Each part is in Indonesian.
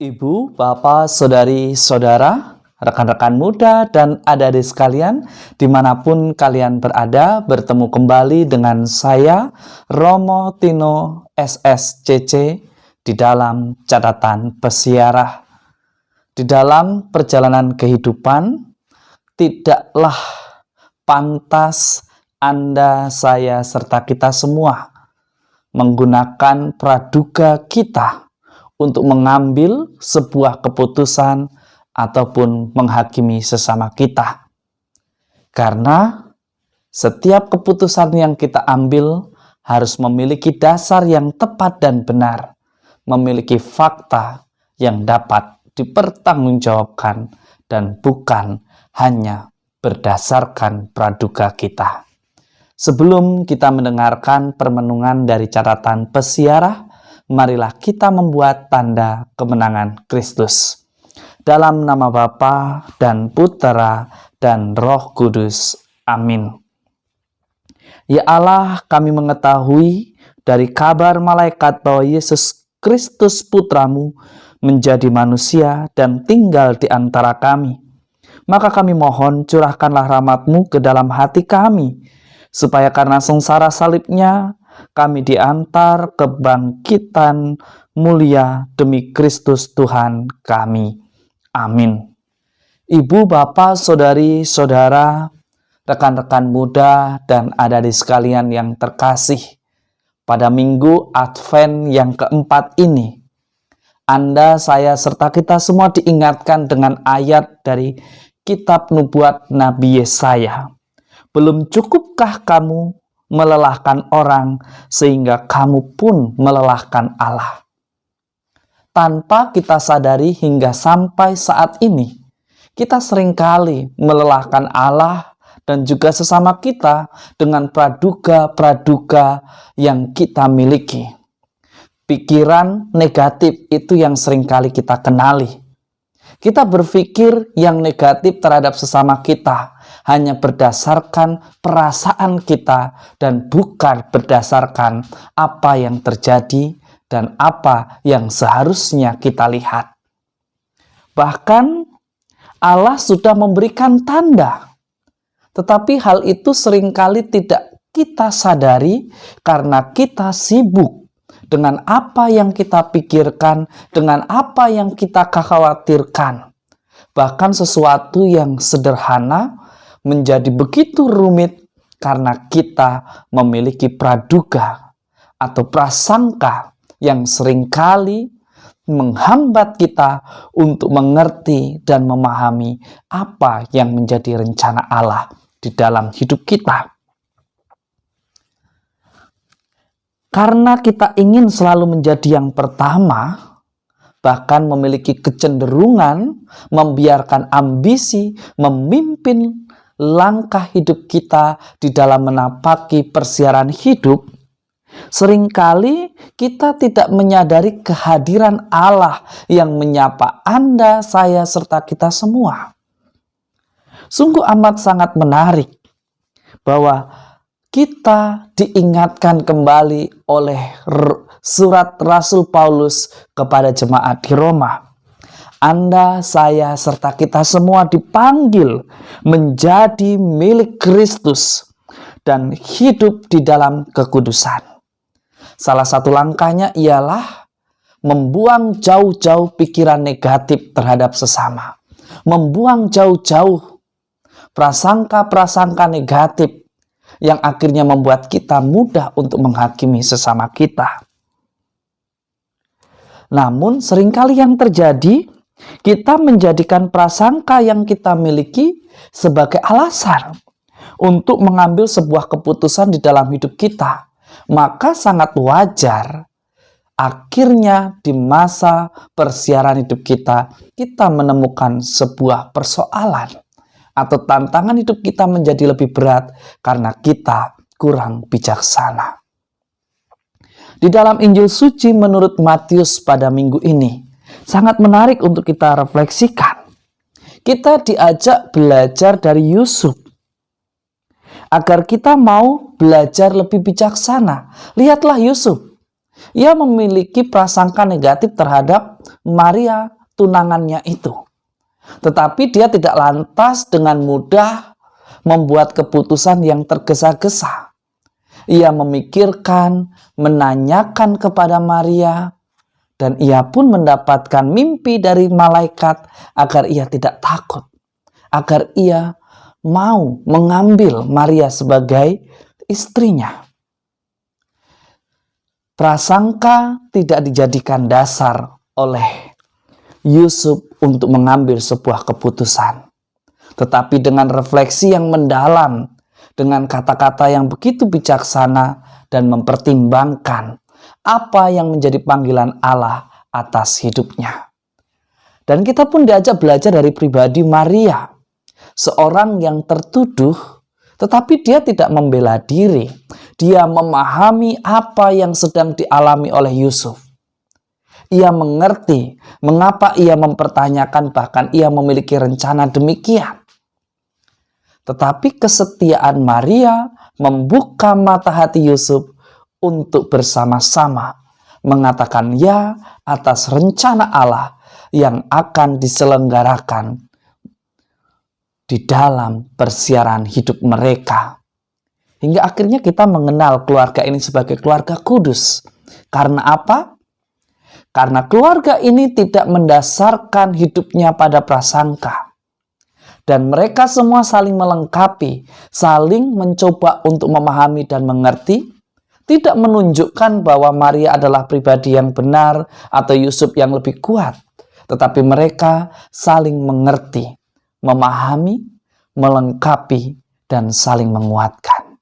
Ibu, bapak, saudari, saudara, rekan-rekan muda, dan adik-adik sekalian, dimanapun kalian berada, bertemu kembali dengan saya, Romo Tino SSCC, di dalam catatan pesiarah. Di dalam perjalanan kehidupan, tidaklah pantas Anda, saya, serta kita semua menggunakan praduga kita untuk mengambil sebuah keputusan ataupun menghakimi sesama kita. Karena setiap keputusan yang kita ambil harus memiliki dasar yang tepat dan benar, memiliki fakta yang dapat dipertanggungjawabkan dan bukan hanya berdasarkan praduga kita. Sebelum kita mendengarkan permenungan dari catatan pesiarah, marilah kita membuat tanda kemenangan Kristus. Dalam nama Bapa dan Putera dan Roh Kudus. Amin. Ya Allah, kami mengetahui dari kabar malaikat bahwa Yesus Kristus Putramu menjadi manusia dan tinggal di antara kami. Maka kami mohon curahkanlah rahmat-Mu ke dalam hati kami, supaya karena sengsara salibnya, kami diantar kebangkitan mulia demi Kristus Tuhan kami. Amin. Ibu, bapak, saudari, saudara, rekan-rekan muda, dan adik-adik sekalian yang terkasih, pada minggu Advent yang keempat ini, Anda, saya, serta kita semua diingatkan dengan ayat dari kitab nubuat Nabi Yesaya. Belum cukupkah kamu melelahkan orang sehingga kamu pun melelahkan Allah? Tanpa kita sadari hingga sampai saat ini, kita seringkali melelahkan Allah dan juga sesama kita dengan praduga-praduga yang kita miliki. Pikiran negatif itu yang seringkali kita kenali. Kita berpikir yang negatif terhadap sesama kita hanya berdasarkan perasaan kita dan bukan berdasarkan apa yang terjadi dan apa yang seharusnya kita lihat. Bahkan Allah sudah memberikan tanda, tetapi hal itu seringkali tidak kita sadari karena kita sibuk dengan apa yang kita pikirkan, dengan apa yang kita khawatirkan. Bahkan sesuatu yang sederhana menjadi begitu rumit karena kita memiliki praduga atau prasangka yang seringkali menghambat kita untuk mengerti dan memahami apa yang menjadi rencana Allah di dalam hidup kita. Karena kita ingin selalu menjadi yang pertama, bahkan memiliki kecenderungan membiarkan ambisi memimpin langkah hidup kita di dalam menapaki persiaran hidup, seringkali kita tidak menyadari kehadiran Allah yang menyapa Anda, saya, serta kita semua. Sungguh amat sangat menarik bahwa kita diingatkan kembali oleh surat Rasul Paulus kepada jemaat di Roma. Anda, saya, serta kita semua dipanggil menjadi milik Kristus dan hidup di dalam kekudusan. Salah satu langkahnya ialah membuang jauh-jauh pikiran negatif terhadap sesama. Membuang jauh-jauh prasangka-prasangka negatif yang akhirnya membuat kita mudah untuk menghakimi sesama kita. Namun seringkali yang terjadi, kita menjadikan prasangka yang kita miliki sebagai alasan untuk mengambil sebuah keputusan di dalam hidup kita. Maka sangat wajar akhirnya di masa persiaran hidup kita menemukan sebuah persoalan atau tantangan hidup kita menjadi lebih berat karena kita kurang bijaksana. Di dalam Injil Suci menurut Matius pada minggu ini, sangat menarik untuk kita refleksikan. Kita diajak belajar dari Yusuf, agar kita mau belajar lebih bijaksana. Lihatlah Yusuf, Ia memiliki prasangka negatif terhadap Maria, tunangannya itu. Tetapi dia tidak lantas dengan mudah membuat keputusan yang tergesa-gesa. Ia memikirkan, menanyakan kepada Maria, dan ia pun mendapatkan mimpi dari malaikat agar ia tidak takut, agar ia mau mengambil Maria sebagai istrinya. Prasangka tidak dijadikan dasar oleh Yusuf untuk mengambil sebuah keputusan. Tetapi dengan refleksi yang mendalam, dengan kata-kata yang begitu bijaksana dan mempertimbangkan apa yang menjadi panggilan Allah atas hidupnya. Dan kita pun diajak belajar dari pribadi Maria, seorang yang tertuduh, tetapi dia tidak membela diri. Dia memahami apa yang sedang dialami oleh Yusuf. Ia mengerti mengapa ia mempertanyakan, bahkan ia memiliki rencana demikian. Tetapi kesetiaan Maria membuka mata hati Yusuf untuk bersama-sama mengatakan ya atas rencana Allah yang akan diselenggarakan di dalam persiaran hidup mereka. Hingga akhirnya kita mengenal keluarga ini sebagai keluarga kudus. Karena apa? Karena keluarga ini tidak mendasarkan hidupnya pada prasangka. Dan mereka semua saling melengkapi, saling mencoba untuk memahami dan mengerti. Tidak menunjukkan bahwa Maria adalah pribadi yang benar atau Yusuf yang lebih kuat. Tetapi mereka saling mengerti, memahami, melengkapi, dan saling menguatkan.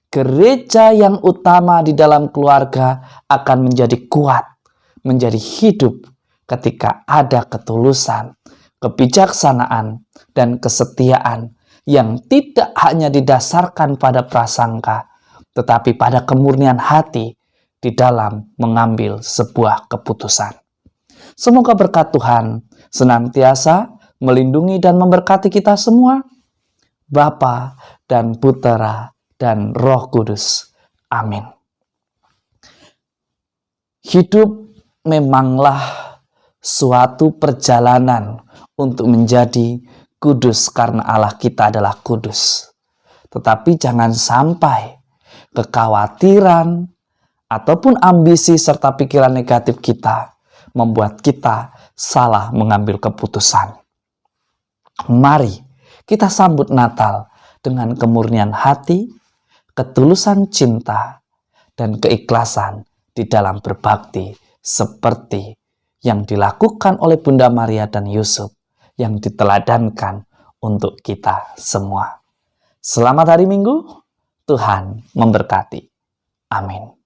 Gereja yang utama di dalam keluarga akan menjadi kuat, menjadi hidup ketika ada ketulusan, kebijaksanaan, dan kesetiaan yang tidak hanya didasarkan pada prasangka, tetapi pada kemurnian hati di dalam mengambil sebuah keputusan. Semoga berkat Tuhan senantiasa melindungi dan memberkati kita semua, Bapa dan Putera dan Roh Kudus. Amin. Hidup memanglah suatu perjalanan untuk menjadi kudus karena Allah kita adalah kudus. Tetapi jangan sampai kekhawatiran ataupun ambisi serta pikiran negatif kita membuat kita salah mengambil keputusan. Mari kita sambut Natal dengan kemurnian hati, ketulusan cinta, dan keikhlasan di dalam berbakti seperti yang dilakukan oleh Bunda Maria dan Yusuf yang diteladankan untuk kita semua. Selamat hari Minggu, Tuhan memberkati. Amin.